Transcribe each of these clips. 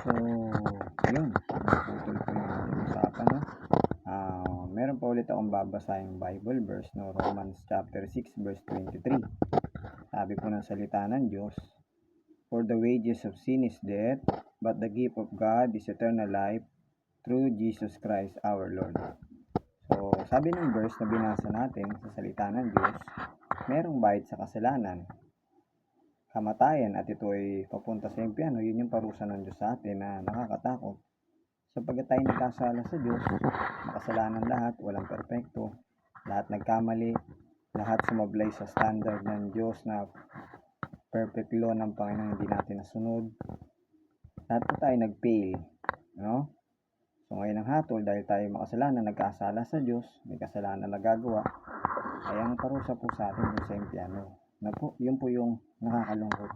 So, yun, naputol po yung ating usapan, no? Meron pa ulit akong babasahing Bible verse, no? Romans chapter 6 verse 23. Sabi po ng salita ng Diyos, "For the wages of sin is death, but the gift of God is eternal life through Jesus Christ our Lord." So, sabi ng verse na binasa natin sa salita ng Diyos, merong bayad sa kasalanan, kamatayan, at ito ay papunta sa impyerno. Yun yung parusa ng Diyos sa atin na nakakatakot. Sapagkat tayo nagkasala sa Diyos, makasalanan lahat, walang perpekto, lahat nagkamali, lahat sumablay sa standard ng Diyos na perfect law ng Panginoon, hindi natin nasunod. Lahat po tayo nag-fail, no? So ngayon ang hatol, dahil tayo makasalanan, nagkasala sa Diyos, may kasalanan na nagagawa, ay ang parusa po sa atin yung sa impyerno. Yun po yung nakakalungkot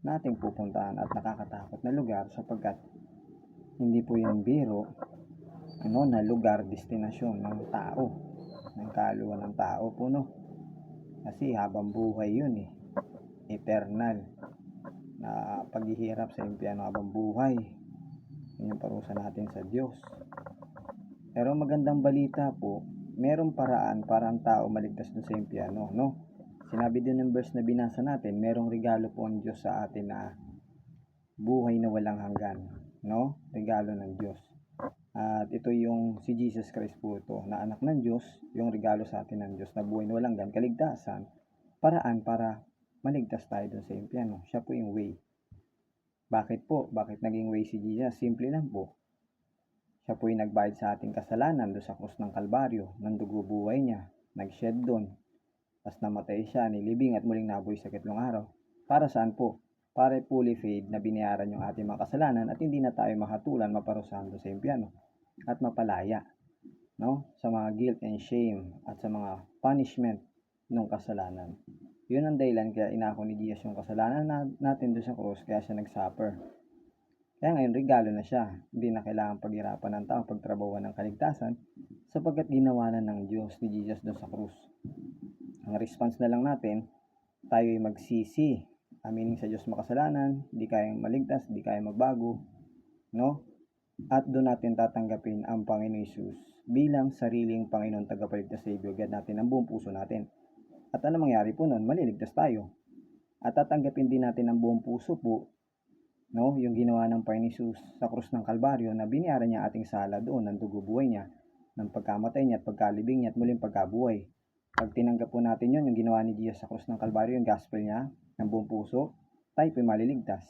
nating pupuntahan at nakakatakot na lugar, sapagkat hindi po yung biro na lugar, destinasyon ng tao, ng kaluwa ng tao po, no? Kasi habang buhay yun eternal na paghihirap sa impyerno habang buhay. Yun yung parusa natin sa Diyos. Pero magandang balita po, merong paraan para ang tao maligtas dun sa impyerno, no? Sinabi din ng verse na binasa natin, merong regalo po ang Diyos sa atin na buhay na walang hanggan, no? Regalo ng Diyos. At ito yung si Jesus Christ po ito, na anak ng Diyos, yung regalo sa atin ng Diyos na buhay na walang hanggan, kaligtasan, paraan para maligtas tayo dun sa impyerno. Siya po yung way. Bakit po? Bakit naging way si Jesus? Simple lang po. Siya po yung nagbayad sa ating kasalanan doon sa krus ng Kalbaryo, ng dugo buhay niya, nag-shed doon. Tapos namatay siya, nilibing at muling nabuhay sa ikatlong araw. Para saan po? Para fully paid na binayaran yung ating mga kasalanan at hindi na tayo mahatulan, maparusahan doon sa impyerno at mapalaya, no? Sa mga guilt and shame at sa mga punishment ng kasalanan. Yun ang dahilan kaya inako ni Jesus yung kasalanan natin doon sa krus, kaya siya nag-suffer. Kaya ngayon regalo na siya, hindi na kailangan paghirapan ng tao, pagtrabahuan ng kaligtasan, sapagkat ginawa na ng Diyos ni Jesus doon sa krus. Ang response na lang natin, tayo ay magsisi, aminin sa Diyos makasalanan, di kayang maligtas, di kayang magbago, no? At doon natin tatanggapin ang Panginoon Jesus bilang sariling Panginoon, tagapagligtas, Savior God natin ang buong puso natin. At ano mangyari po noon? Maliligtas tayo. At tatanggapin din natin ang buong puso po, no? Yung ginawa ng Panginoon Jesus sa krus ng Kalbaryo, na binayaran niya ating sala doon ng dugo buhay niya, ng pagkamatay niya at pagkalibing niya at muling pagkabuhay. Pag tinanggap po natin yun, yung ginawa ni Jesus sa krus ng Kalbaryo, yung gospel niya, ng buong puso, tayo po maliligtas.